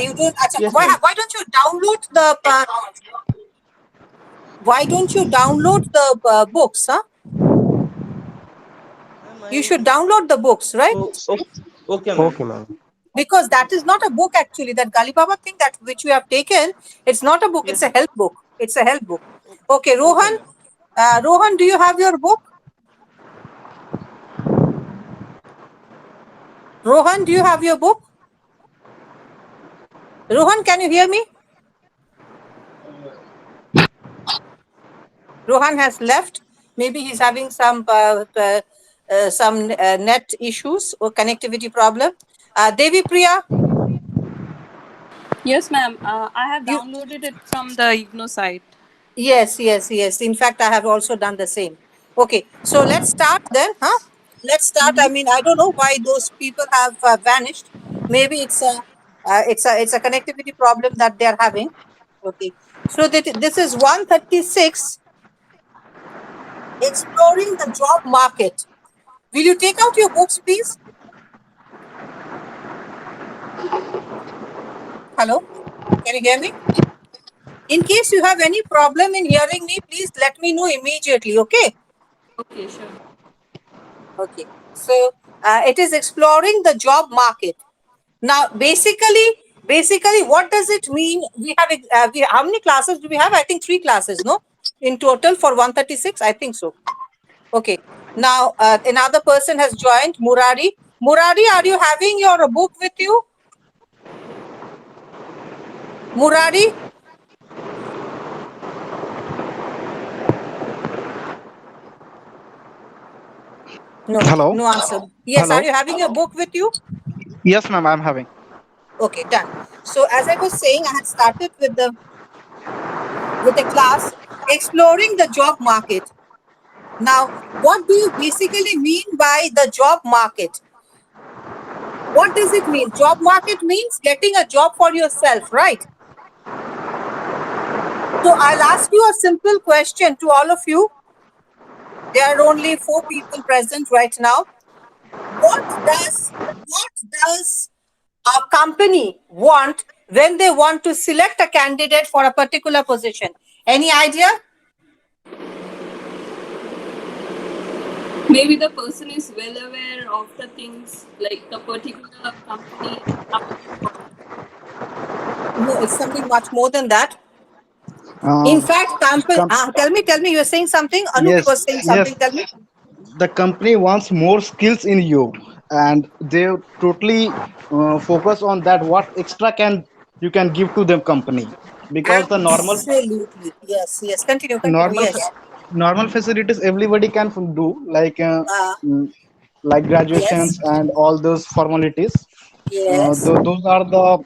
You don't. Yes, ma'am. Why don't you download the? Why don't you download the books? Huh? Ma'am, You should download the books, right? Okay, ma'am. Okay, ma'am. Because that is not a book actually. That Gali Baba thing that which you have taken, it's not a book. It's Yes, a ma'am. help book. It's a help book. Okay, Okay, Rohan. ma'am. Rohan, do you have your book? Rohan, do you have your book? Rohan, can you hear me? Rohan has left. Maybe he's having some net issues or connectivity problem. Devi Priya, Yes, ma'am. I have you downloaded it from the IGNOU site. yes. In fact, I have also done the same. Okay, so let's start then, huh? Let's start. I mean, I don't know why those people have vanished. Maybe it's a connectivity problem that they are having. Okay, so this is 136, exploring the job market. Will you take out your books, please? Hello, can you hear me? In case you have any problem in hearing me, please let me know immediately. Okay. Okay, sure. Okay. So it is exploring the job market. Now, basically, what does it mean? How many classes do we have? I think 3 classes, no? In total for 136, I think so. Okay. Now, another person has joined, Murari. Murari, are you having your book with you? Murari? No, Hello. no answer. Yes, are Hello. you having your book with you? Yes, ma'am. I'm having. Okay, done. So as I was saying, I had started with the class exploring the job market. Now, what do you basically mean by the job market? What does it mean? Job market means getting a job for yourself, right? So I'll ask you a simple question to all of you. There are only 4 people present right now. What does a company want when they want to select a candidate for a particular position? Any idea? Maybe the person is well aware of the things like the particular company is looking for. No, it's something much more than that. In Um, fact, com- tell me, you're saying something. Anup yes, was saying something. yes. Tell me. The company wants more skills in you, and they totally focus on that. What extra can you can give to the company? Because the Absolutely. Yes. Continue. normal Yes. normal facilities everybody can do, Uh, mm, like yes. graduations and all those formalities. Yes. Those are the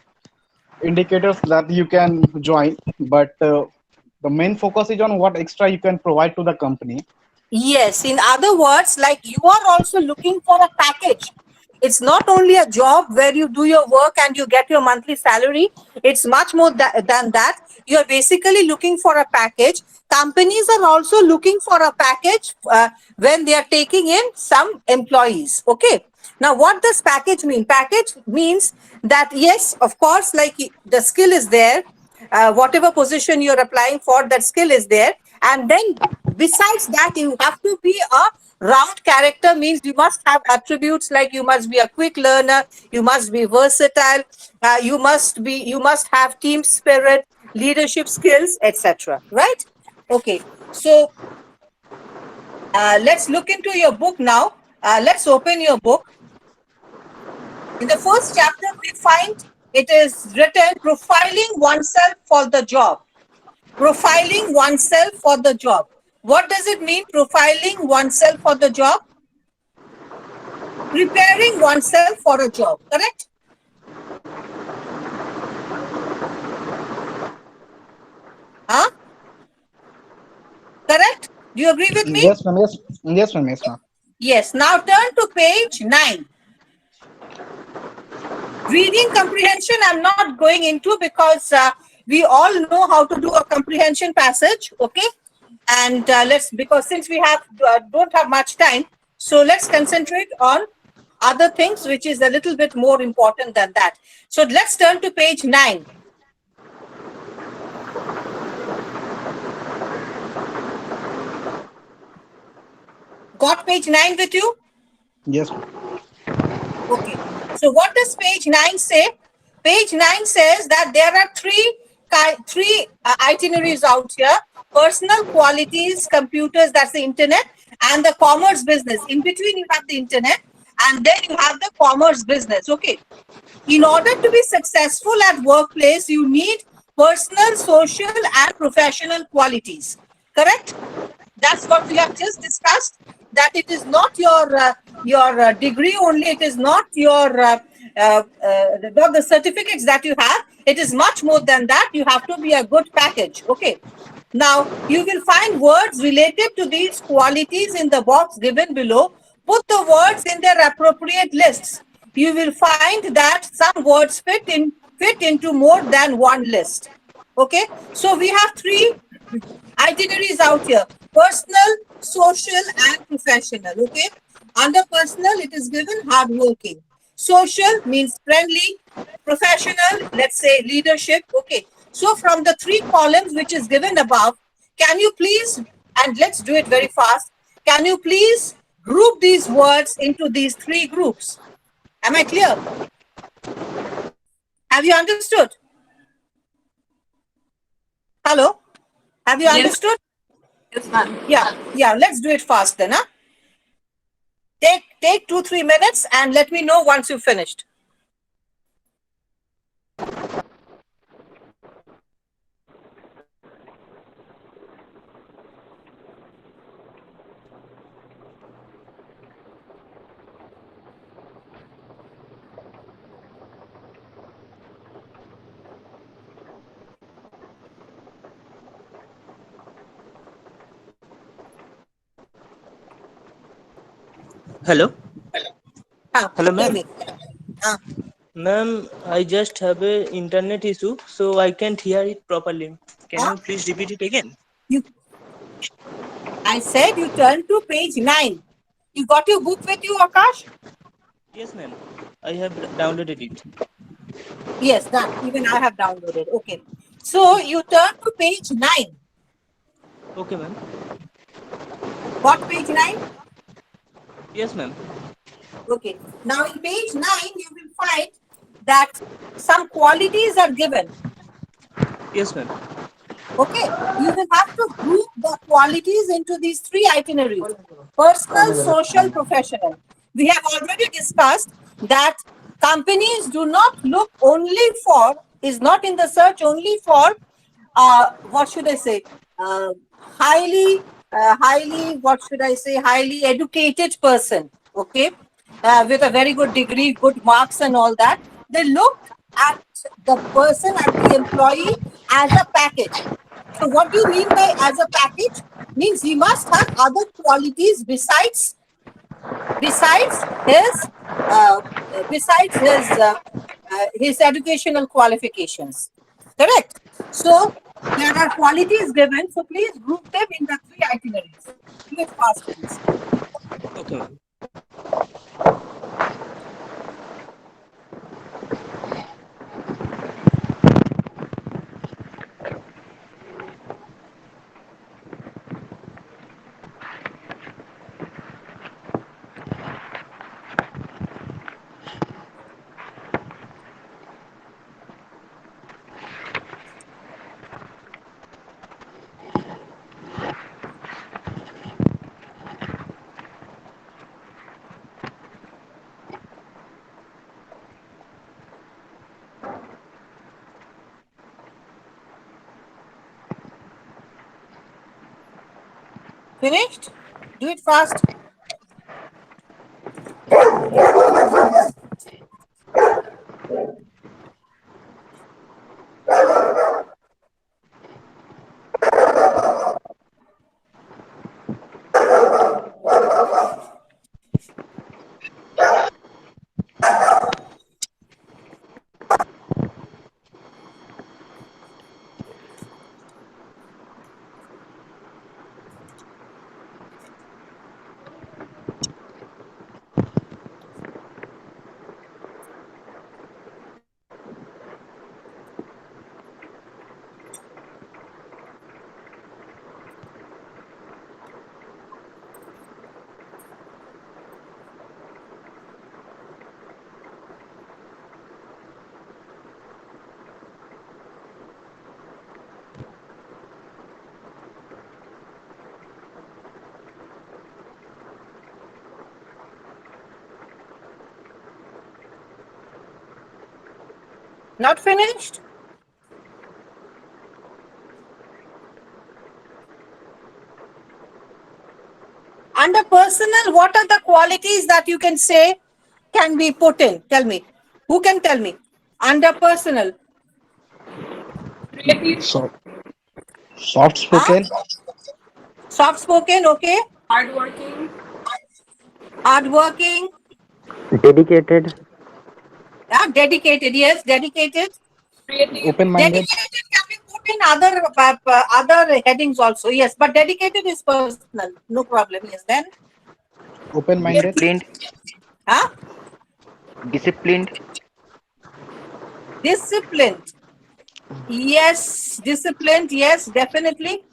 indicators that you can join, but the main focus is on what extra you can provide to the company. Yes, in other words, like you are also looking for a package. It's not only a job where you do your work and you get your monthly salary. It's much more than that. You're basically looking for a package. Companies are also looking for a package when they are taking in some employees. Okay. Now, what does package mean? Package means that, yes, of course, like the skill is there, whatever position you're applying for, that skill is there. And then besides that, you have to be a round character, means you must have attributes like you must be a quick learner, you must be versatile, you must have team spirit, leadership skills, etc. Right? Okay. So let's look into your book now. Let's open your book. In the first chapter, we find it is written profiling oneself for the job. Profiling oneself for the job. What does it mean, profiling oneself for the job? Preparing oneself for a job, correct? Huh? Correct? Do you agree with me? Yes, ma'am. Yes, ma'am. Yes, ma'am. Yes. Now turn to page 9. Reading comprehension, I'm not going into because we all know how to do a comprehension passage, okay? And because since we don't have much time, so let's concentrate on other things which is a little bit more important than that. So let's turn to page 9. Got page 9 with you? Yes. Okay. So what does page 9 say? Page 9 says that there are three itineraries out here: personal, qualities, computers, that's the internet, and the commerce business. In between, you have the internet, and then you have the commerce business. Okay. In order to be successful at workplace, you need personal, social, and professional qualities. Correct? That's what we have just discussed. That it is not your degree only. It is not not the certificates that you have. It is much more than that. You have to be a good package. Okay. Now you will find words related to these qualities in the box given below. Put the words in their appropriate lists. You will find that some words fit into more than one list. Okay. So we have three itineraries out here: personal, social, and professional. Okay. Under personal, it is given hardworking. Social means friendly. Professional, let's say leadership. Okay. So from the three columns which is given above, can you please, and let's do it very fast, can you please group these words into these three groups? Am I clear? Have you understood? Hello? Have you Yes, understood? yes, ma'am. Yeah, let's do it fast then. Huh? Take 2-3 minutes and let me know once you've finished. Hello, hello, Tell ma'am. me. Uh, Ma'am, I just have a internet issue, so I can't hear it properly. Can uh, you please repeat it again? you, I said you turn to page 9. You got your book with you, Akash? Yes, ma'am. I have downloaded it. Yes, done. Even I have downloaded. Okay. So you turn to page 9. Okay, ma'am. Got page 9? Yes, ma'am. Okay. Now in page 9, you will find that some qualities are given. Yes, ma'am. Okay, you will have to group the qualities into these three itineraries: personal, social, professional. We have already discussed that companies do not look only for, is not in the search only for, what should I say, what should I say, highly educated person, okay, with a very good degree, good marks, and all that. They look at the person, at the employee, as a package. So what do you mean by as a package? Means he must have other qualities besides his uh, his educational qualifications. Correct. So there are qualities given. So please group them in the three itineraries. Do it fast, please. Okay, ma'am. Finished? Do it fast. Not finished? Under personal, what are the qualities that you can say can be put in? Tell me. Who can tell me? Under personal. Creative, So soft Huh? spoken. Soft spoken, okay. hardworking, Hardworking. dedicated, Dedicated, yes, dedicated. creative, Open minded. Dedicated can be put in other headings also, yes. But dedicated is personal, no problem. Yes, then Open minded. Disciplined, huh? disciplined, Disciplined. Yes, disciplined. Yes, definitely.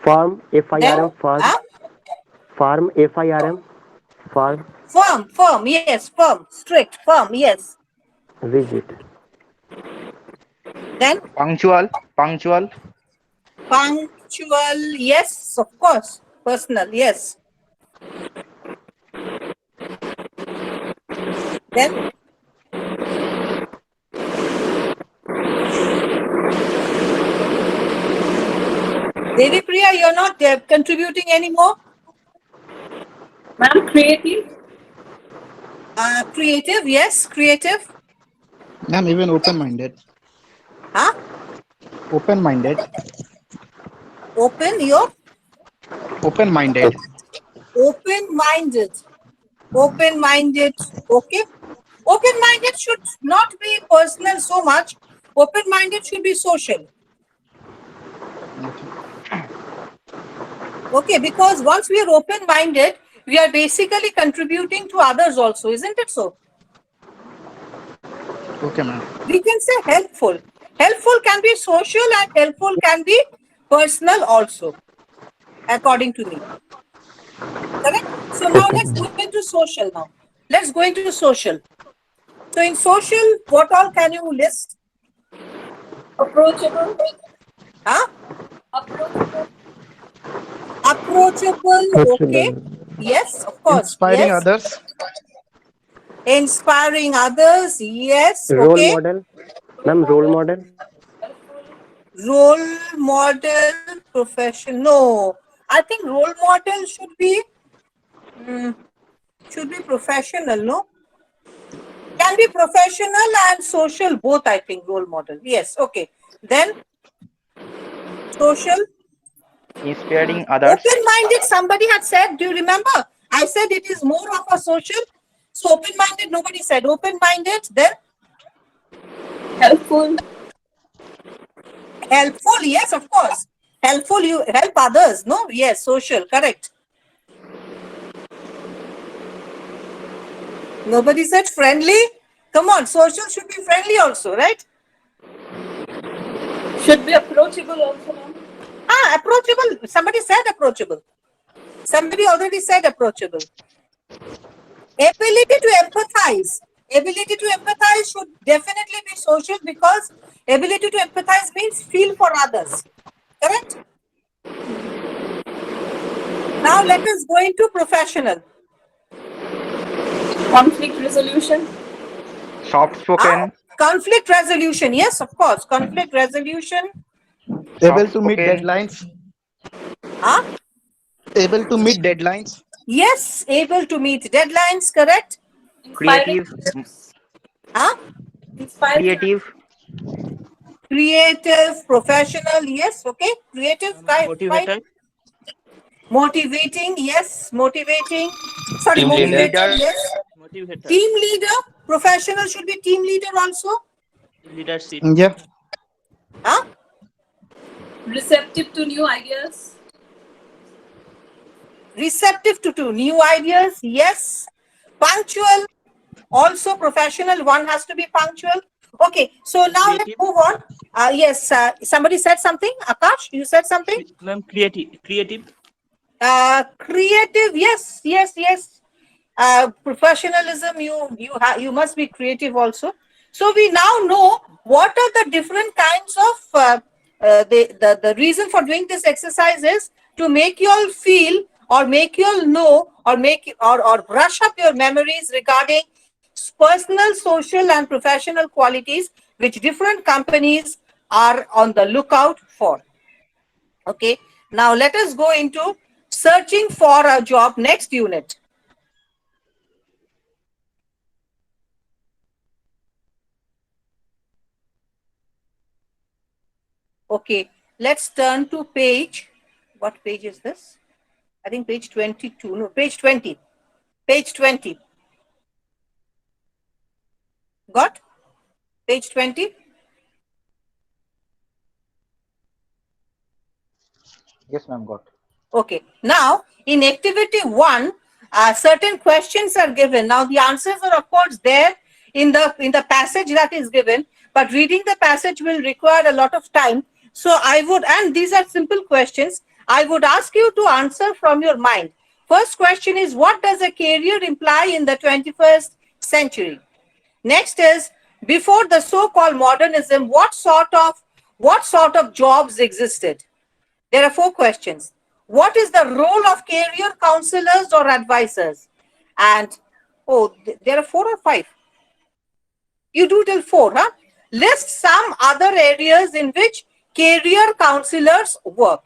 firm, Then, FIRM, firm, huh? firm, FIRM, firm, Firm. Yes, firm. Strict, firm. Yes. rigid, Then, punctual, punctual. Yes, of course. Personal. Yes. Then, Devi Priya, you're not contributing anymore. ma'am, creative, Creative. Yes, creative. I'm even open minded. Huh? Open minded. Open. You're Open minded. open-minded. Open-minded. Okay. Open-minded should not be personal so much. Open-minded should be social. Okay. Okay, because once we are open-minded, we are basically contributing to others also, isn't it so? Okay, ma'am. We can say helpful. Helpful can be social and helpful can be personal also, according to me. Correct? So now okay, let's go into social now. Let's go into social. So in social, what all can you list? approachable, Huh? approachable, Approachable, okay. approachable, Yes, of course. Inspiring Yes. others. Inspiring others, yes, role okay. model, ma'am, role model, helpful, Role model, profession. No, I think role model should be professional, no? Can be professional and social, both, I think, role model. Yes, okay. Then social. inspiring others, Open-minded, somebody had said, do you remember? I said it is more of a social. So open-minded, nobody said open-minded. Then helpful, helpful, yes, of course. Helpful, you help others, no? Yes, social, correct. Nobody said friendly. Come on, social should be friendly also, right? should be approachable also, ma'am. Approachable. Somebody said approachable. Somebody already said approachable. Ability to empathize. Ability to empathize should definitely be social because ability to empathize means feel for others. Correct? Now let us go into professional. Conflict resolution, soft spoken, Conflict resolution. Yes, of course. Conflict resolution. Able soft to meet spoken, deadlines. Huh? Able to meet deadlines. Yes, able to meet deadlines. Correct? inspiring creative, others, Huh? inspiring creative, others, Creative, professional. Yes, okay. Creative, fine. Motivator, Motivating. Yes, motivating. Sorry, team team leader, motivating. leader, Yes. motivator, Team leader. Professional should be team leader also. leadership, Yeah. Huh? receptive to new ideas, Receptive to new ideas. Yes. Punctual. Also professional. One has to be punctual. Okay. So now let's creative, move on. Yes. Somebody said something. Akash, you said something. ma'am, creative, Creative. Yes. Professionalism. You must be creative also. So we now know what are the different kinds of the reason for doing this exercise is to make you all feel or make you all know or make or brush up your memories regarding personal, social, and professional qualities which different companies are on the lookout for. Okay, now let us go into searching for a job next unit. Okay, let's turn to page. What page is this? I think page 22. No, page 20. Page 20. Got? Page 20. Yes, ma'am, got. Okay. Now, in activity 1, certain questions are given. Now, the answers are, of course, there in the passage that is given, but reading the passage will require a lot of time. So, I would, and these are simple questions, I would ask you to answer from your mind. First question is, what does a career imply in the 21st century? Next is, before the so-called modernism, what sort of jobs existed? There are 4 questions. What is the role of career counselors or advisors? And there are 4 or 5. You do till 4, huh? List some other areas in which career counselors work.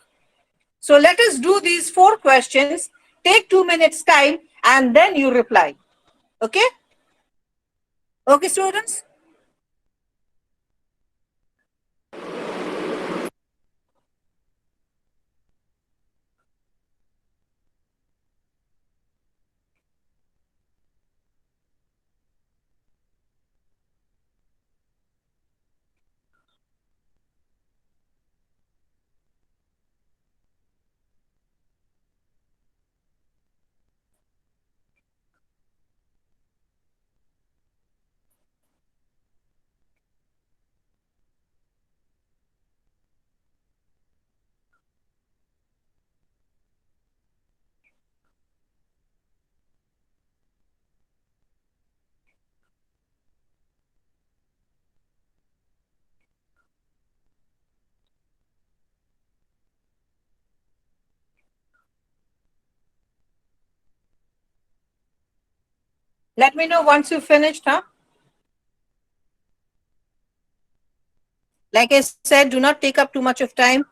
So let us do these 4 questions. Take 2 minutes time and then you reply. Okay? Okay, students? Let me know once you finished, huh? Like I said, do not take up too much of time.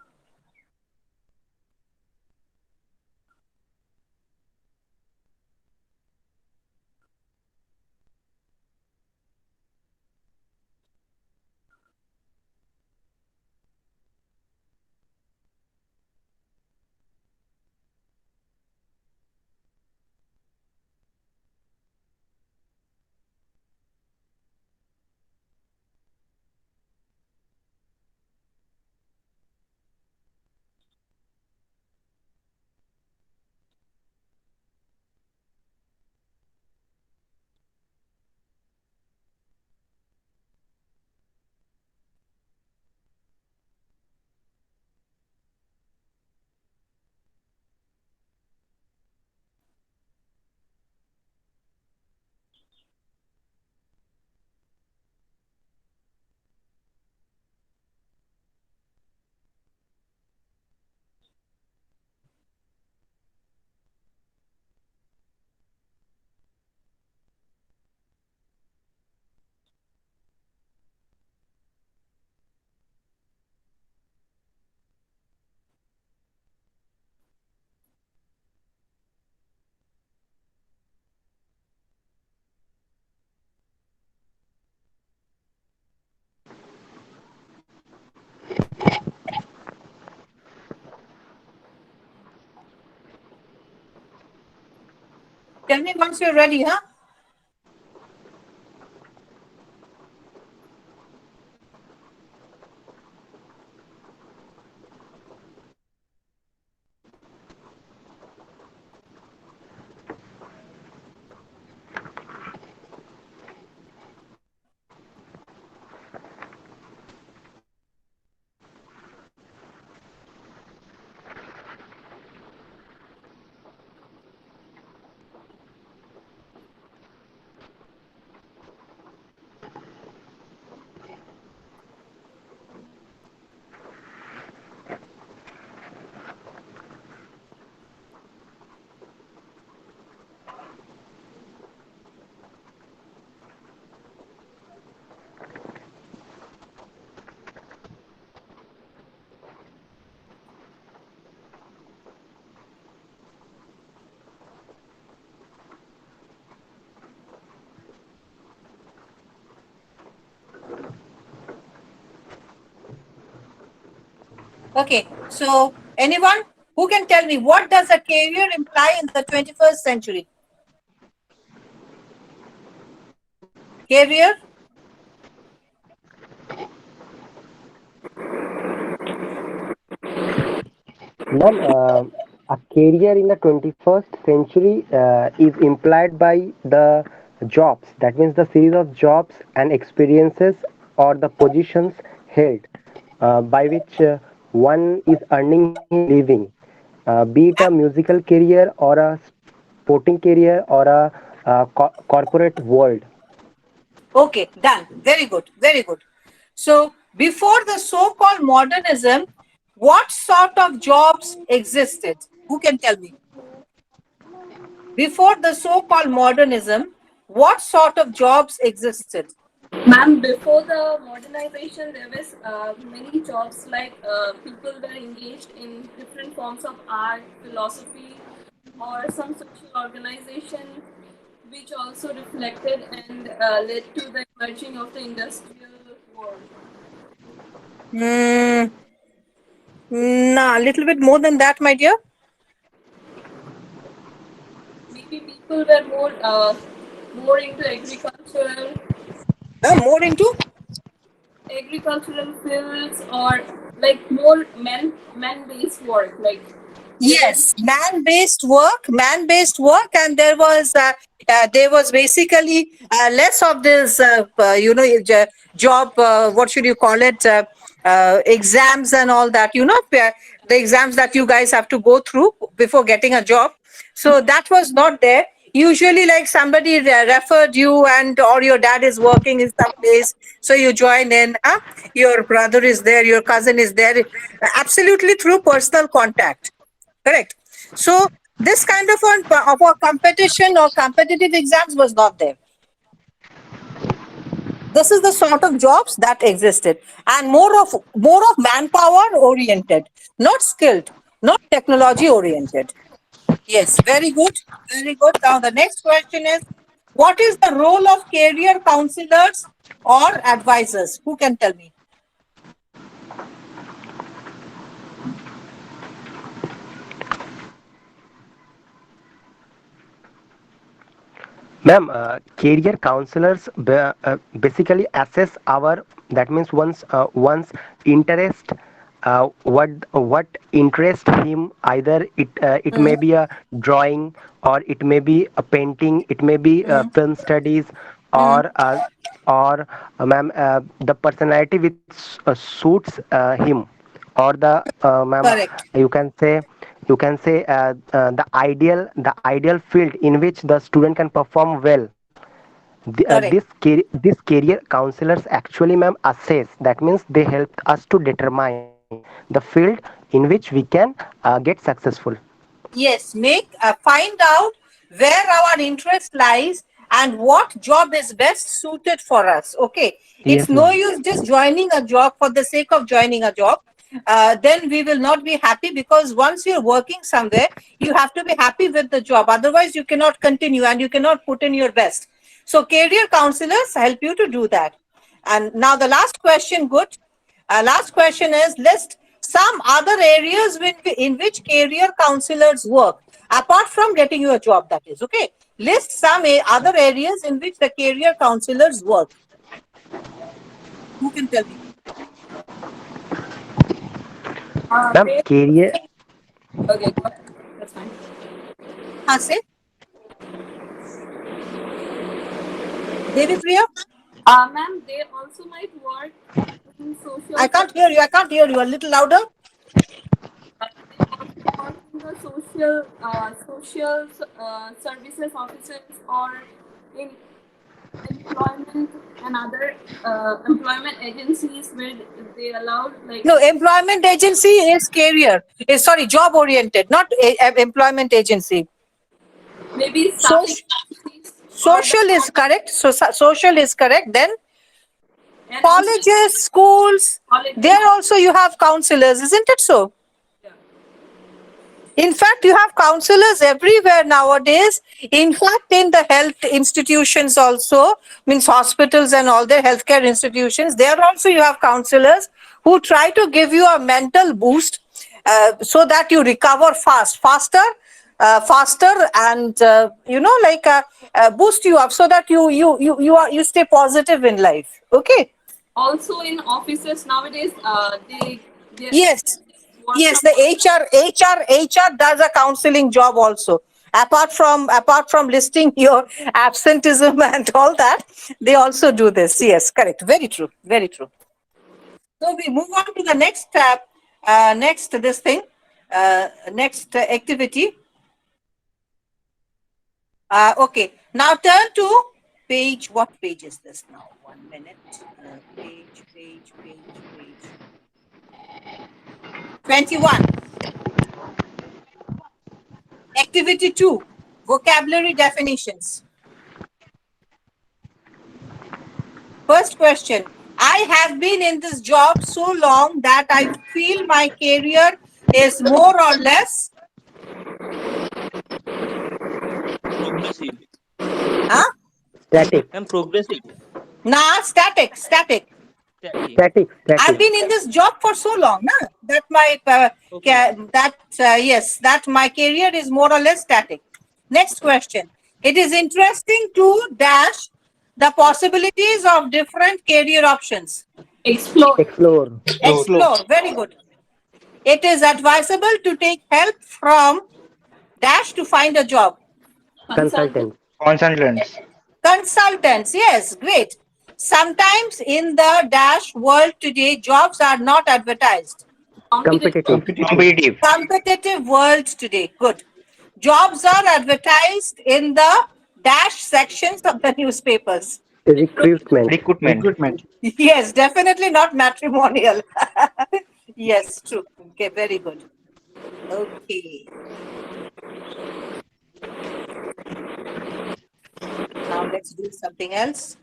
Tell me once you're ready, huh? Okay, so anyone who can tell me what does a career imply in the 21st century? Career? Ma'am, a career in the 21st century is implied by the jobs. That means the series of jobs and experiences or the positions held by which one is earning his living, be it a musical career or a sporting career or a corporate world. Okay, done. Very good, very good. So before the so-called modernism, what sort of jobs existed? Who can tell me? Before the so-called modernism, what sort of jobs existed? Ma'am, before the modernization, there was many jobs like people were engaged in different forms of art, philosophy, or some social organization, which also reflected and led to the emerging of the industrial world. Mm, nah, a little bit more than that, my dear. Maybe people were more into More into. agricultural fields, or like more men based work. Like there was Yes, man-based work, and there was basically less of this, job. What should you call it? Exams and all that. The exams that you guys have to go through before getting a job. So that was not there. Usually, like somebody referred you, and or your dad is working in some place, so you join in. Huh? Your brother is there, your cousin is there. Absolutely through personal contact. Correct. So this kind of a competition or competitive exams was not there. This is the sort of jobs that existed, and more of manpower oriented, not skilled, not technology oriented. Yes, very good, very good. Now the next question is, what is the role of career counselors or advisors? Who can tell me? Ma'am, career counselors basically assess our, that means one's interest, what interests him. Either it may Mm, be a drawing, or it may be a painting, it may be mm, film studies, mm. or ma'am, the personality which suits him, or the ma'am, Correct. you can say, the ideal field in which the student can perform well. Correct. This career counselors actually, ma'am, assess. That means they help us to determine the field in which we can get successful. Yes, find out where our interest lies and what job is best suited for us. Okay, it's Yes, no ma'am. use just joining a job for the sake of joining a job. Then we will not be happy, because once you're working somewhere, you have to be happy with the job. Otherwise, you cannot continue and you cannot put in your best. So, career counselors help you to do that. And now, the last question, good. Last question is, list some other areas in which career counselors work, apart from getting you a job, that is. Okay. List some other areas in which the career counselors work. Who can tell me? Ma'am, they career. okay, go ahead. That's fine. Say, Devi Priya? Ma'am, they also might work in social I can't hear you. I can't hear you. A little louder. they also work in the social services offices, or in employment and other employment agencies where they allow like No, employment agency is career. Sorry, job oriented, not employment agency. maybe So, staffing agencies or the social is correct. So, social is correct. Then and also colleges, schools, colleges. there also you have counselors, isn't it so? Yeah. In fact, you have counselors everywhere nowadays. In fact, in the health institutions also, means hospitals and all their healthcare institutions, there also you have counselors who try to give you a mental boost so that you recover faster, and boost you up so that you stay positive in life. Okay. Also in offices nowadays, they Yes. work Yes, from the home. HR does a counseling job also. Apart from listing your absenteeism and all that, they also do this. Yes, correct. Very true. Very true. So we move on to the next activity. Okay. Now turn to page. What page is this now? 1 minute. Page 21. Activity 2. Vocabulary definitions. First question. I have been in this job so long that I feel my career is more or less. Progressive. Huh? Static. I'm progressive. Nah, static. Static. Static. I've Static. been in this job for so long, nah, that my Okay. yes, that my career is more or less static. Next question. It is interesting to dash the possibilities of different career options. Explore. Explore. Explore. Explore. Very good. It is advisable to take help from dash to find a job. Consultant. Consultant. Consultants. Consultants. Yes, great. Sometimes in the dash world today, jobs are not advertised. Competitive. Competitive. Competitive. Competitive. Competitive world today. Good. Jobs are advertised in the dash sections of the newspapers. Recruitment. Recruitment. Recruitment. Recruitment. Yes, definitely not matrimonial. Yes, true. Okay, very good. Okay. Now let's do something else.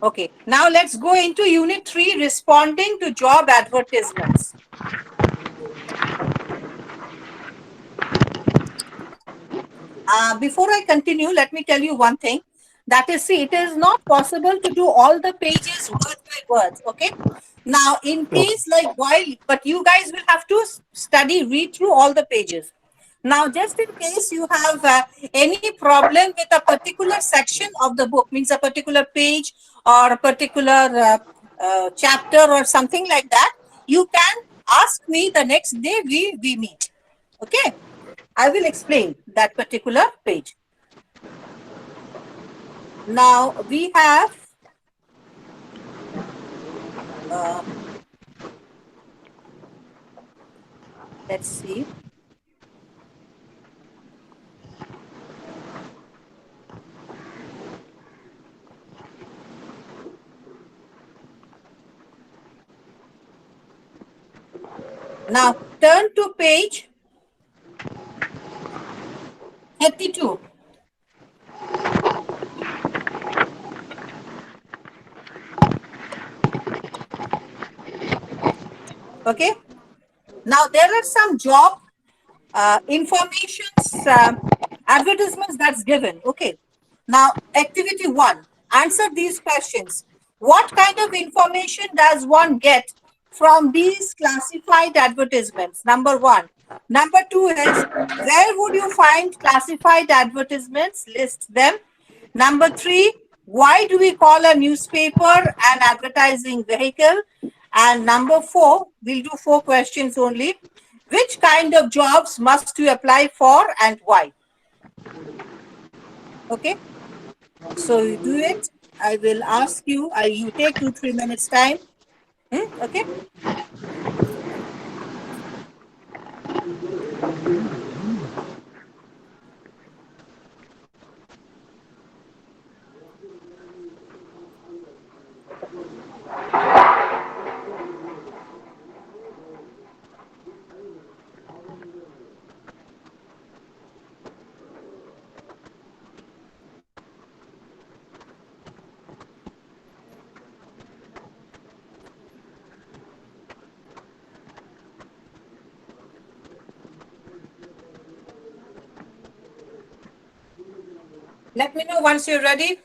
Okay, now let's go into Unit 3, responding to job advertisements. Before I continue, let me tell you one thing. That is, see, it is not possible to do all the pages word by word. Okay. Now, in Okay. case like while, but you guys will have to study, read through all the pages. Now, just in case you have any problem with a particular section of the book, means a particular page or a particular chapter or something like that, you can ask me the next day we meet. Okay. I will explain that particular page. Now we have, uh, let's see. Now turn to page 32. Okay. Now there are some job informations, advertisements that's given. Okay. Now, activity 1, answer these questions. What kind of information does one get from these classified advertisements? Number 1. Number 2 is, where would you find classified advertisements? List them. Number 3, why do we call a newspaper an advertising vehicle? And number 4, we'll do 4 questions only. Which kind of jobs must you apply for and why? Okay, so you do it. I will ask you, you take 2-3 minutes time. Okay. Let me know once you're ready.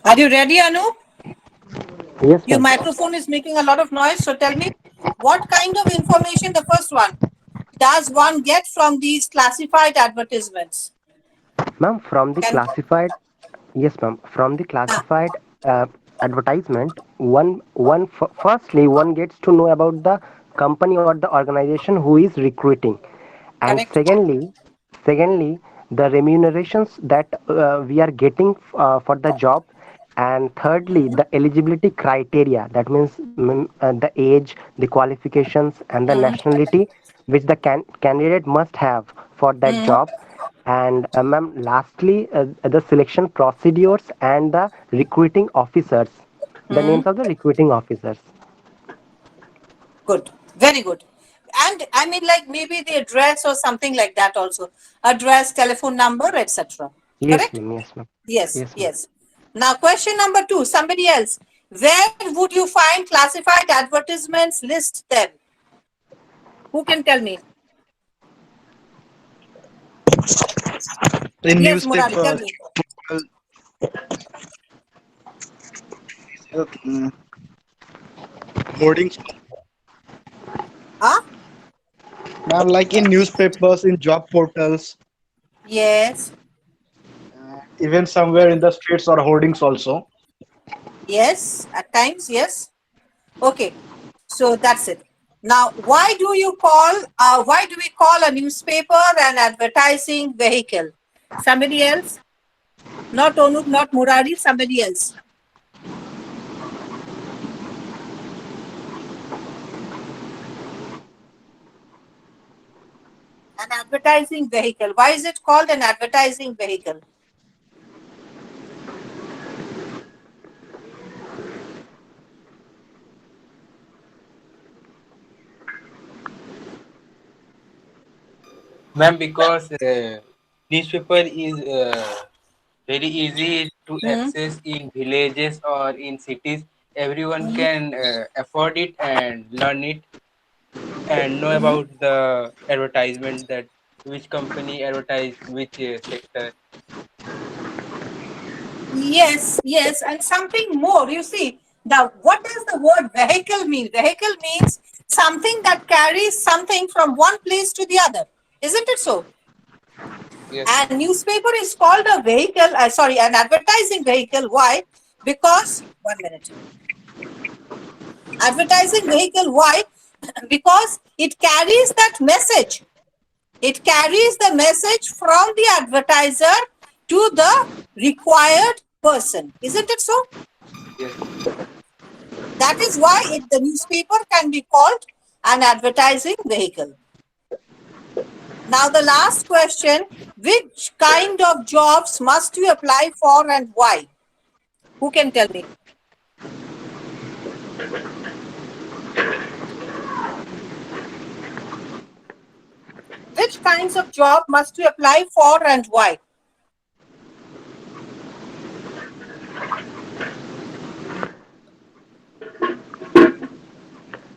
Are you ready, Anu? Yes, Your ma'am. microphone is making a lot of noise. So tell me, what kind of information, the first one, does one get from these classified advertisements? Ma'am, from the Can classified, yes, ma'am, from the ah, classified advertisement, firstly one gets to know about the company or the organization who is recruiting, and correct? secondly, the remunerations that we are getting for the job, and thirdly, the eligibility criteria. That means the age, the qualifications, and the nationality which the candidate must have for that job. And ma'am, lastly, the selection procedures and the recruiting officers, the names of the recruiting officers. Good, very good. And I mean, like maybe the address or something like that also. Address, telephone number, etc. Yes, Correct? ma'am. Yes, ma'am. Yes, Yes, ma'am. yes. Now, question number two, somebody else. Where would you find classified advertisements? List them. Who can tell me? In Yes, Murari, tell newspapers, me. uh, hoardings, Huh? ma'am, like in newspapers, in job portals, Yes, even somewhere in the streets or hoardings also. yes, at times, yes. Okay, so that's it. Now, why do we call a newspaper an advertising vehicle? Somebody else? Not Onuk, not Murari, somebody else. An advertising vehicle. Why is it called an advertising vehicle? Ma'am, because newspaper is very easy to Hmm? access in villages or in cities. Everyone can afford it and learn it and know about the advertisement that which company advertise which sector. Yes, yes, and something more. You see, what does the word vehicle mean? Vehicle means something that carries something from one place to the other. Isn't it so? Yes, And newspaper is called a vehicle, sorry, an advertising vehicle. Why? Because, 1 minute. Advertising vehicle, why? Because it carries that message. It carries the message from the advertiser to the required person. Isn't it so? yes, That is why the newspaper can be called an advertising vehicle. Now, the last question, which kind of jobs must you apply for and why? Who can tell me? Which kinds of job must you apply for and why?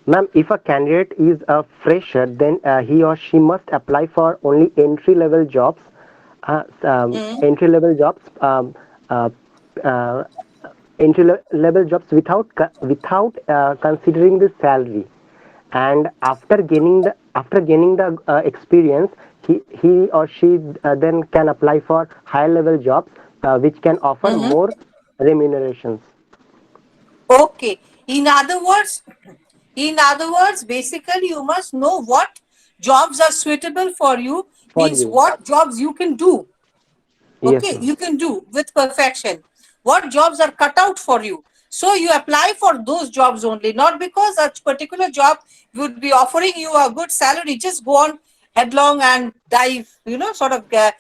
Ma'am, if a candidate is a fresher, then he or she must apply for only entry level jobs. Mm. Entry level jobs. Uh, uh, Level jobs without considering the salary, and after gaining the experience, he or she then can apply for high level jobs which can offer Mhm. more remunerations Okay. In other words, basically, you must know what jobs are suitable for you, for means you. what jobs you can do. Yes, Okay, ma'am. you can do with perfection. What jobs are cut out for you? So you apply for those jobs only, not because a particular job would be offering you a good salary. Just go on headlong and dive, sort of Yes,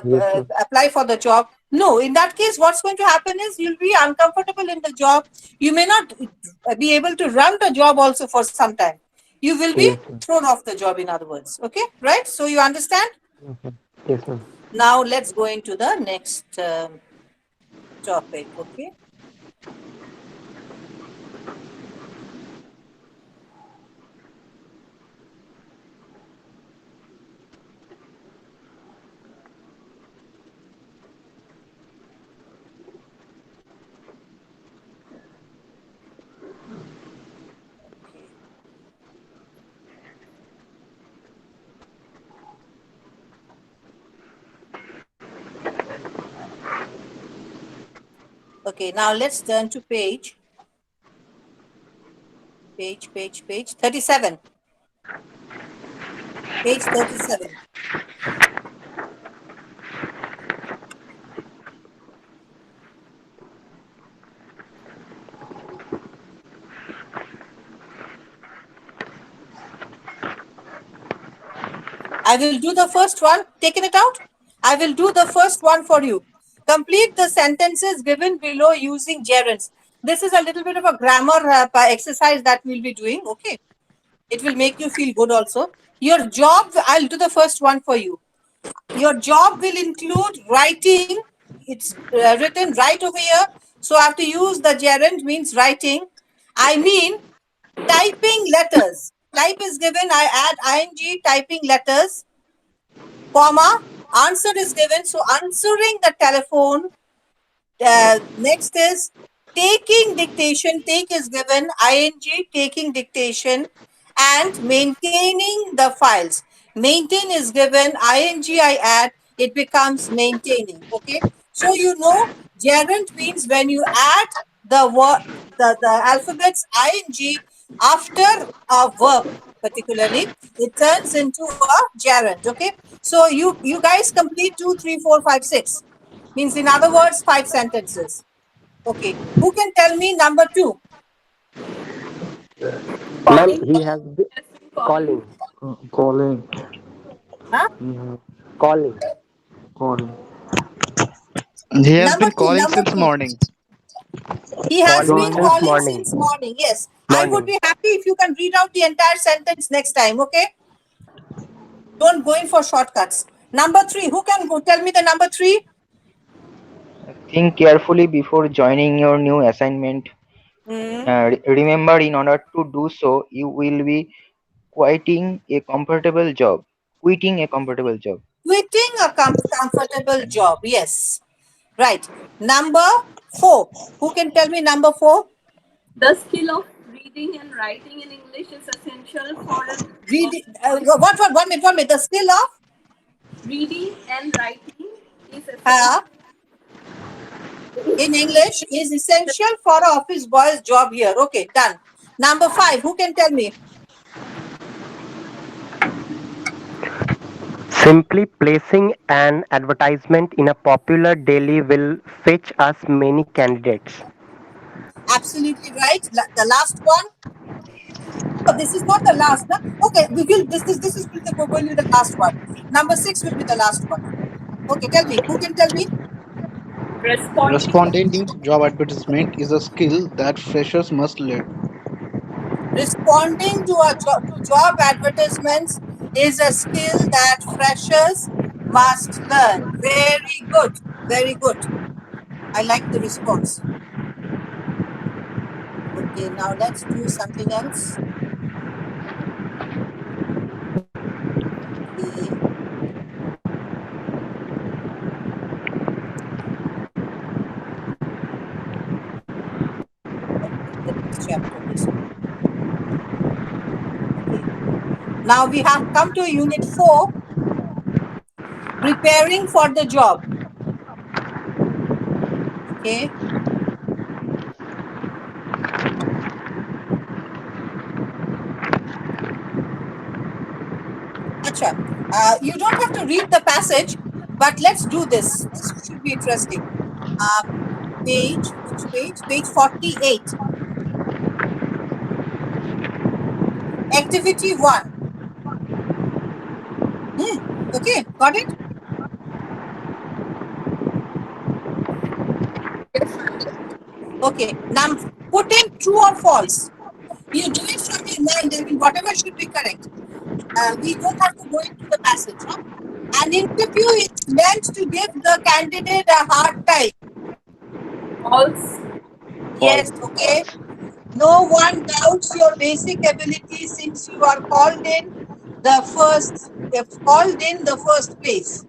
ma'am. apply for the job. No, in that case, what's going to happen is you'll be uncomfortable in the job. You may not be able to run the job also for some time. You will be Yes, ma'am. thrown off the job, in other words. Okay, right? So you understand? Mhm. Yes, ma'am. Now let's go into the next topic. Okay. Okay. Okay. Now let's turn to page 37. Page 37. I will do the first one. Taking it out? I will do the first one for you. Complete the sentences given below using gerunds. This is a little bit of a grammar exercise that we'll be doing. Okay. It will make you feel good also. Your job, I'll do the first one for you. Your job will include writing. It's written right over here. So I have to use the gerund, means writing. I mean, typing letters. Type is given. I add ing, typing letters, comma. Answer is given. So answering the telephone. Next is taking dictation. Take is given. Ing, taking dictation, and maintaining the files. Maintain is given. Ing I add. It becomes maintaining. Okay. So you know, gerund means when you add the word, the alphabets ing after a verb, particularly, it turns into a gerund. Okay. So you guys complete 2, 3, 4, 5, 6. Means, in other words, 5 sentences. Okay. Who can tell me number two? Ma'am, Calling. he has been Yes, in calling. calling, Calling. Huh? Yeah, calling. calling. He has Number been two. calling Number since two. morning. He has Calling been since Joining. calling morning. since morning. Yes. I would Morning. be happy if you can read out the entire sentence next time. Okay. Don't go in for shortcuts. Number three. Who can go tell me the number three? Think carefully before joining your new assignment. Hmm. Remember, in order to do so, you will be quitting a comfortable job. Quitting a comfortable job. Quitting a comfortable job. Yes. Right. Number four. Who can tell me number four? The skill of reading and writing in English is essential for an Reading. office. What? 1 minute. 1 minute. The skill of Reading and writing is uh, essential. in English is essential for a office boy's job here. Okay, done. Number five, who can tell me? Simply placing an advertisement in a popular daily will fetch us many candidates. Absolutely right. The last one. Oh, this is not the last. No? Okay, we will. This is will be the last one. Number six will be the last one. Okay, tell me. Who can tell me? Responding Responding job advertisement is a skill that freshers must learn. Responding to to job advertisements is a skill that freshers must learn. Very good. Very good. I like the response. Okay, now let's do something else. Okay. The next chapter, basically. Okay. Now we have come to unit 4, preparing for the job. Okay. Acha. You don't have to read the passage, but let's do this. This should be interesting. Uh, page, which page? Page 48. Activity 1. Hmm. Okay, got it? Okay. Now put in true or false. You do it from your mind. I mean, whatever should be correct. We don't have to go into the passage. Huh? An interview is meant to give the candidate a hard time. false. Yes, okay. No one doubts your basic ability since you are called in the first place.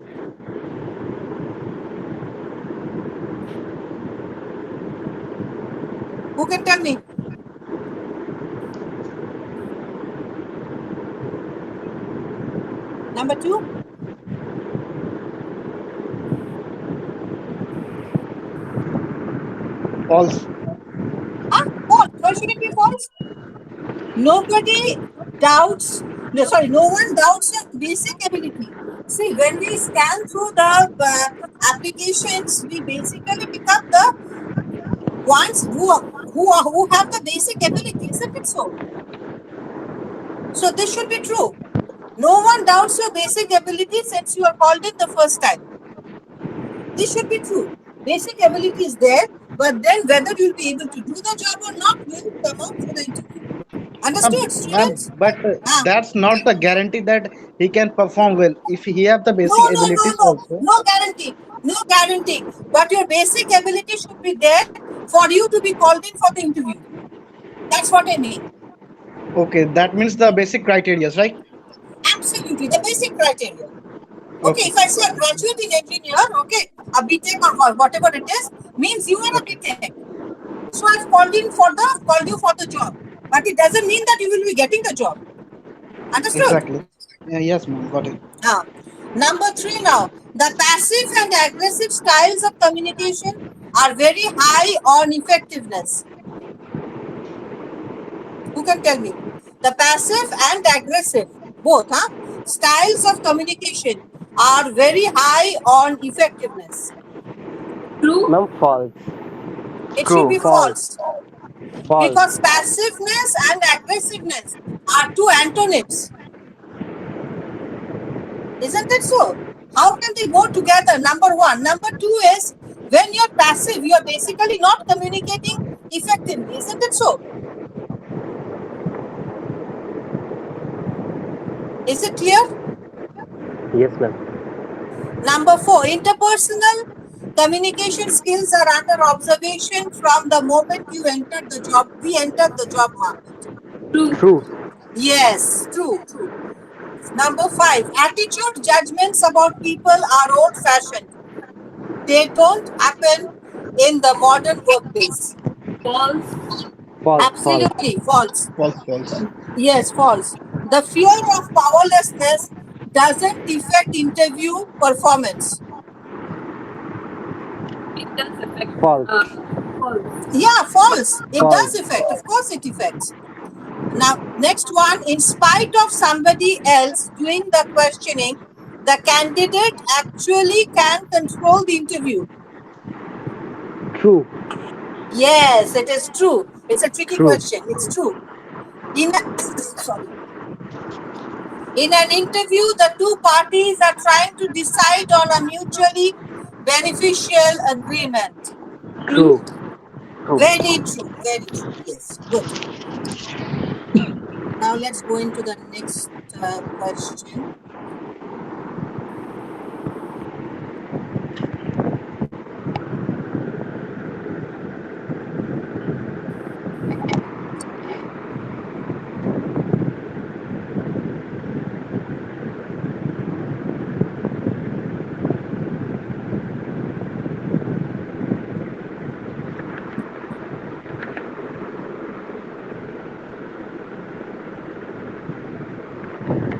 Who can tell me? Number 2? False. Huh? False. Why should it be false? Nobody doubts, no, sorry, no one doubts your basic ability. See, when we scan through the applications, we basically pick up the ones who have the basic ability, isn't it so? So this should be true. No one doubts your basic ability since you are called in the first time. This should be true. Basic ability is there, but then whether you'll be able to do the job or not will come out for the interview. Understood, Ma'am, students? but Ah. that's not the guarantee that he can perform well if he have the No, basic no, no, abilities no. also. No guarantee. No guarantee. But your basic ability should be there for you to be called in for the interview. That's what I mean. Okay, that means the basic criteria, right? Absolutely. The basic criteria. Okay, Okay, if I say a graduate in engineer, okay, a BTech or whatever it is, means you are a okay, BTech. So I've called you for the job. But it doesn't mean that you will be getting the job. Understood? exactly. Yeah, yes, ma'am, got it. Ah. Number 3 now. The passive and aggressive styles of communication are very high on effectiveness. Who can tell me? The passive and aggressive, both, huh? Styles of communication are very high on effectiveness. True. Ma'am, false. It should True. be False. false False. because passiveness and aggressiveness are two antonyms. Isn't it so? How can they go together? Number 1. Number 2 is when you're passive, you're basically not communicating effectively. Isn't it so? Is it clear? Yes, ma'am. Number 4. Interpersonal communication skills are under observation from the moment we entered the job market. True. True. Yes, true, true. Number 5. Attitude judgments about people are old fashioned. They don't happen in the modern workplace. False. False. False. Absolutely false. False, false. Yes, false. The fear of powerlessness doesn't affect interview performance. It does affect. False. False. Yeah, false. It False. does affect. Of course, it affects. Now, next one. In spite of somebody else doing the questioning, the candidate actually can control the interview. True. Yes, it is true. It's a tricky True. question. It's true. In a, sorry, in an interview, the two parties are trying to decide on a mutually beneficial agreement. True. True. True. Very true. Very true. Yes. Good. Now let's go into the next question.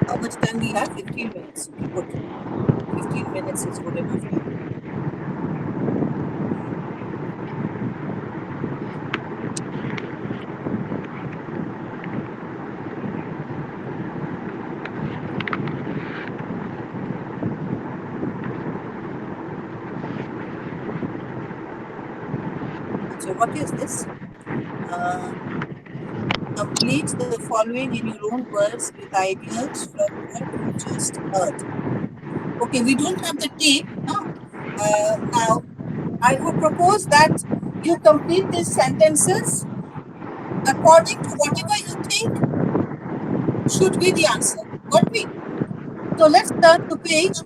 How much time we have? 15 minutes. Okay, good. 15 minutes is good enough time. So, what is this? Uh, Complete the following in your own words with ideas from what you just heard. Okay, we don't have the tape. Huh? Now, I would propose that you complete these sentences according to whatever you think should be the answer. Got me? So let's turn to page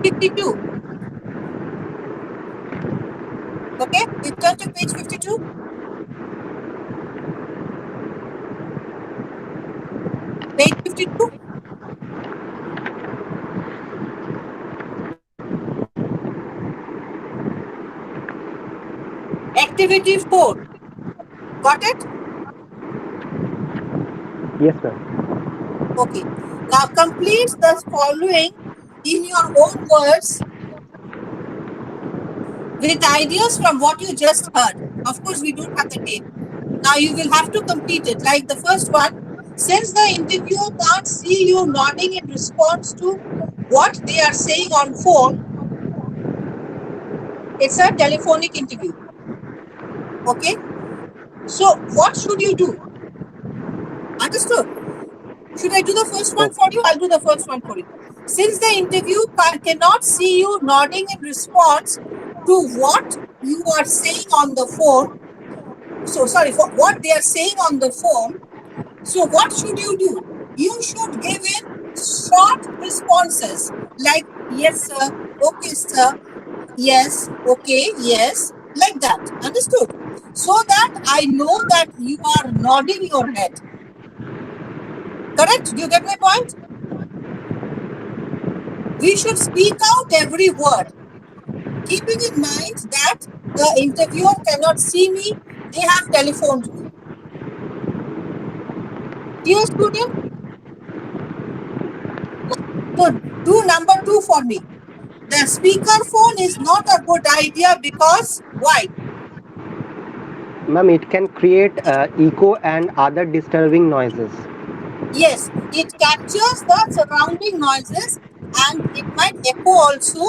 52. Okay, we turn to page 52. Page 52. Activity 4. Got it? Yes, ma'am. Okay. Now complete the following in your own words with ideas from what you just heard. Of course, we don't have the tape. Now you will have to complete it. Like the first one, since the interviewer can't see you nodding in response to what they are saying on phone, it's a telephonic interview. Okay? So what should you do? Understood? Should I do the first one for Okay. you? I'll do the first one for you. Since the interview cannot see you nodding in response to what you are saying on the phone, so sorry, for what they are saying on the phone, so what should you do? You should give in short responses like yes, sir, okay, sir, yes, okay, yes, like that. Understood? So that I know that you are nodding your head. Correct? Do you get my point? We should speak out every word, keeping in mind that the interviewer cannot see me, they have telephoned me. Dear student, so do number 2 for me. The speaker phone is not a good idea because why? Ma'am, it can create echo and other disturbing noises. Yes, it captures the surrounding noises and it might echo also,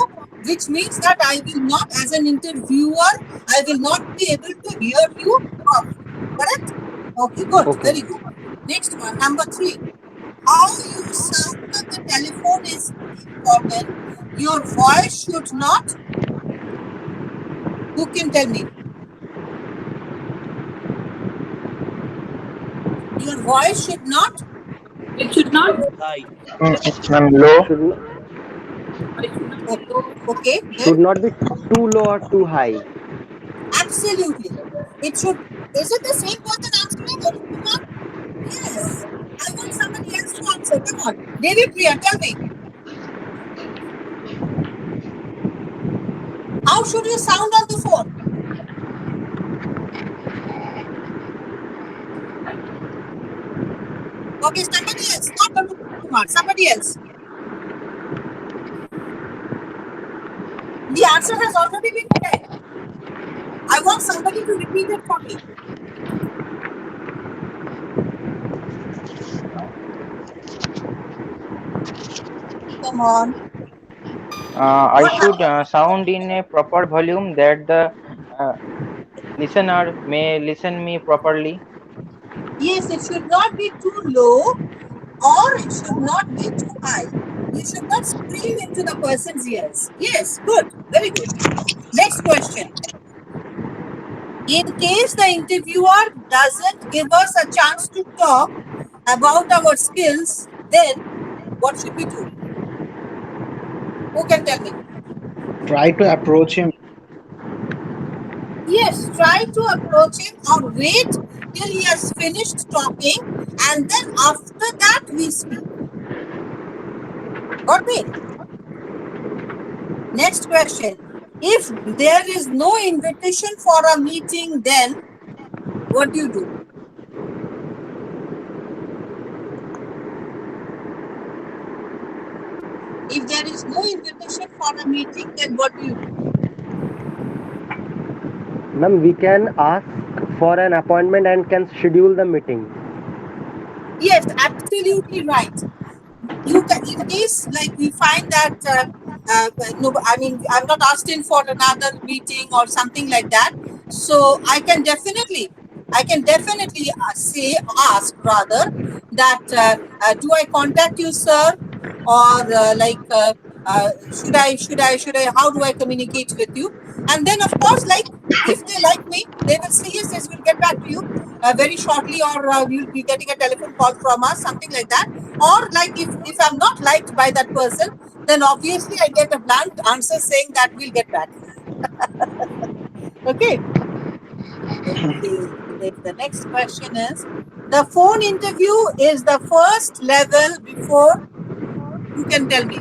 which means that I will not, as an interviewer, I will not be able to hear you properly. Correct? Okay, good. Okay. Very good. Next one, number 3. How you sound on the telephone is important. Your voice should not, who can tell me? Your voice should not, It should not. Hi. Ma'am, low. Should not, It should not oh, be low. okay, then should not be too low or too high. absolutely. It should, is it the same person answering or Kumar? Yes. I want somebody else to answer. Come on. Devi Priya, tell me. How should you sound on the phone? Okay, somebody else, not Kumar, somebody else. The answer has already been said. I want somebody to repeat it for me. Come on. I What should happened? sound in a proper volume that the uh, listener may listen me properly. Yes, it should not be too low or it should not be too high. You should not scream into the person's ears. Yes, good, very good. Next question. In case the interviewer doesn't give us a chance to talk about our skills, then what should we do? Who can tell me? Try to approach him. Yes, try to approach him or wait till he has finished talking and then after that we speak. Got me? Next question. If there is no invitation for a meeting, then what do you do? If there is no invitation for a meeting, then what do you do? Ma'am, we can ask for an appointment and can schedule the meeting. Yes, absolutely right. You can, in case like we find that no, I mean I'm not asked in for another meeting or something like that, so I can definitely say ask rather that do I contact you, sir, or should I how do I communicate with you? And then of course, like if they like me, they will say yes, yes, we'll get back to you very shortly, or we'll be getting a telephone call from us, something like that. Or like if I'm not liked by that person, then obviously I get a blunt answer saying that we'll get back. Okay. Okay. The next question is, the phone interview is the first level before, who can tell me?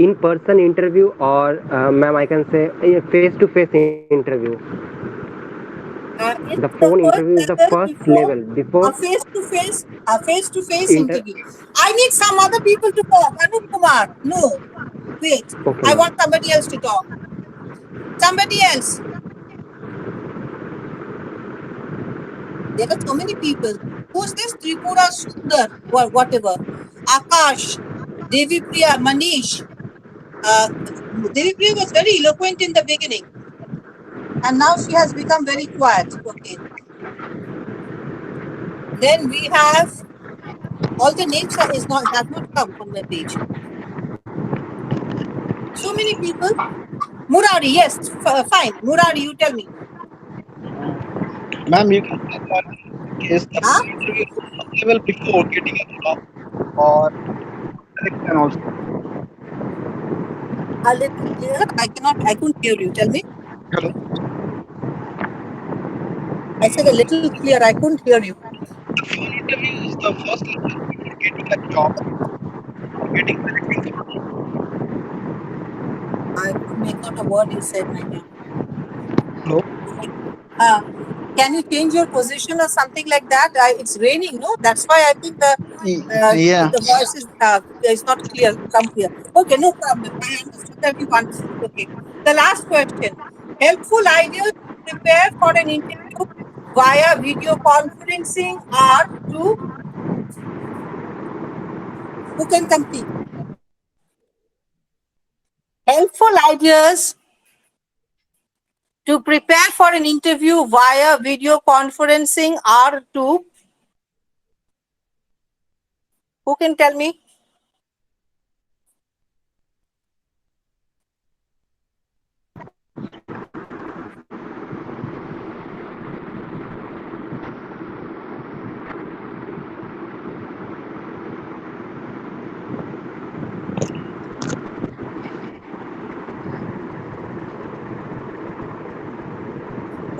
In person interview or ma'am, I can say face to face interview. The It's phone the interview first is the level first level before before a face-to-face inter. interview. I need some other people to talk. Anup Kumar, no, wait, Okay, I ma'am. want somebody else to talk. Somebody else. There are so many people. Who's this Tripura Sundar or whatever? Akash, Devi Priya, Manish. Uh, Devi Priya was very eloquent in the beginning, and now she has become very quiet. Okay. Then we have all the names is not has not come on my page. So many people. Murari, yes, fine. Murari, you tell me. Ma'am, you can tell that in case the Huh? phone interview is the first level before getting a job or selection also. A little clearer. I couldn't hear you. Tell me. Hello. I said a little clear. I couldn't hear you. The phone interview is the first level before getting a job or getting selecting for a job. I could make out a word you said, my dear. Hello. Okay. Uh, can you change your position or something like that? It's raining, no? That's why I think Yeah. the voice is not clear. Come clear. Okay, no problem. I understood that you understood. Okay. The last question: helpful ideas to prepare for an interview via video conferencing are to, who can complete? Helpful ideas to prepare for an interview via video conferencing are to, who can tell me?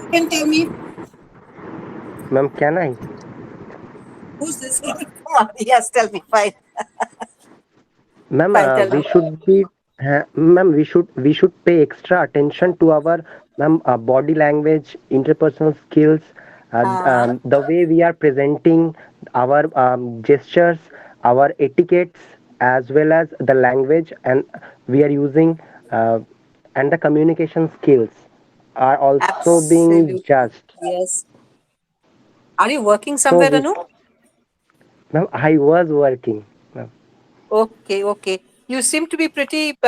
Who can tell me? Ma'am, can I? Who's this? Come on. Yes, tell me. Fine. Ma'am, Fine, tell we me. should be, ma'am, we should pay extra attention to our ma'am body language, interpersonal skills, Uh, the way we are presenting our gestures, our etiquettes, as well as the language and we are using, uh, and the communication skills are also being absolutely. judged. Yes. Are you working So, somewhere, Anu? ma'am, I was working. Ma'am. Okay, okay. You seem to be pretty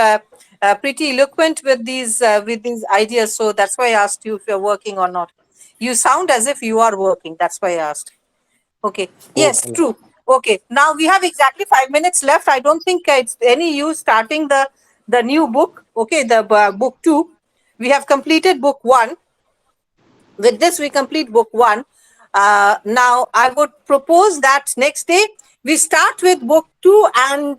eloquent with these ideas, so that's why I asked you if you're working or not. You sound as if you are working. That's why I asked. Okay. Yes, Okay, ma'am. true. Okay. Now we have exactly 5 minutes left. I don't think it's any use starting the new book. Okay, the book 2. We have completed book 1. With this, we complete book 1. Now, I would propose that next day we start with book 2 and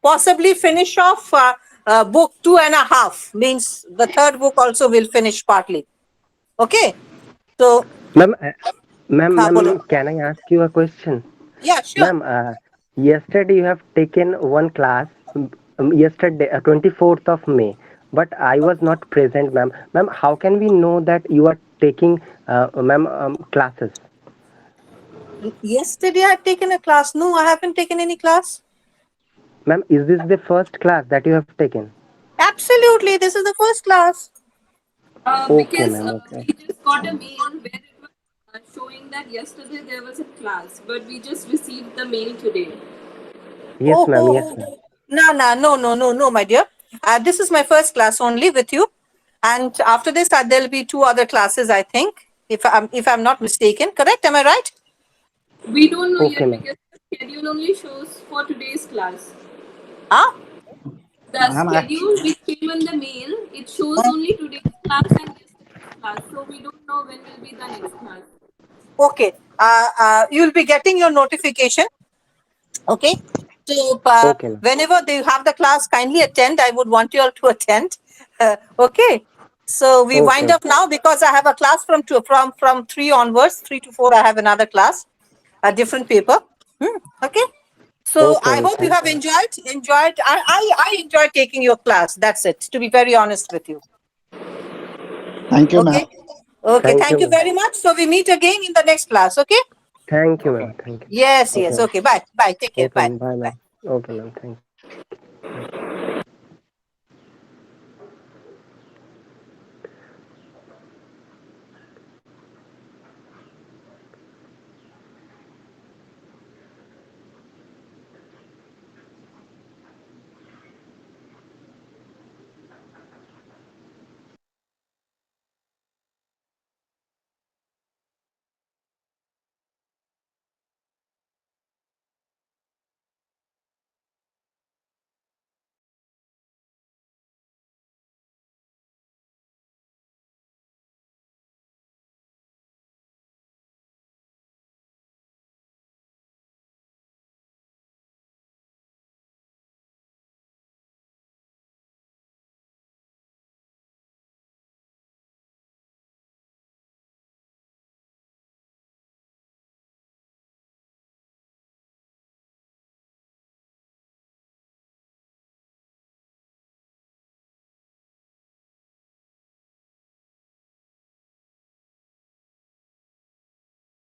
possibly finish off book 2.5. Means the third book also will finish partly. Okay. So, Ma'am, ma'am, bolo. can I ask you a question? Yeah, sure. Ma'am, yesterday you have taken one class, yesterday, 24th of May, but I was not present, ma'am. Ma'am, how can we know that you are taking, ma'am, classes? Yesterday I had taken a class. No, I haven't taken any class. Ma'am, is this the first class that you have taken? Absolutely. This is the first class. Okay, Because ma'am, okay. we just got a mail where it was showing that yesterday there was a class, but we just received the mail today. Yes, Oh, ma'am, oh, yes, oh, ma'am. oh. No, my dear. This is my first class only with you, and after this, there'll be 2 other classes. I think, if I'm not mistaken. Correct? Am I right? We don't know Okay, yet ma'am. because the schedule only shows for today's class. Ah. The Ma'am, schedule which came in the mail, it shows only today's class and yesterday's class. So we don't know when will be the next class. Okay. You'll be getting your notification. Okay. So Okay, ma'am. whenever they have the class, kindly attend. I would want you all to attend. Okay. So we Okay, wind up now because I have a class from 3 onwards, 3 to 4. I have another class, a different paper. Okay. So okay, I ma'am. hope you Thank have you. enjoyed. I enjoyed taking your class. That's it. To be very honest with you. thank you, ma'am. Okay. Okay. Thank you, Thank you ma'am. very much. So we meet again in the next class. Okay. Thank you, Okay. ma'am. Thank you. Yes. Okay, Yes. ma'am. Okay. Bye. Bye. Take care. Okay, Bye. ma'am. Bye, Bye. ma'am. Okay, ma'am. Thank you.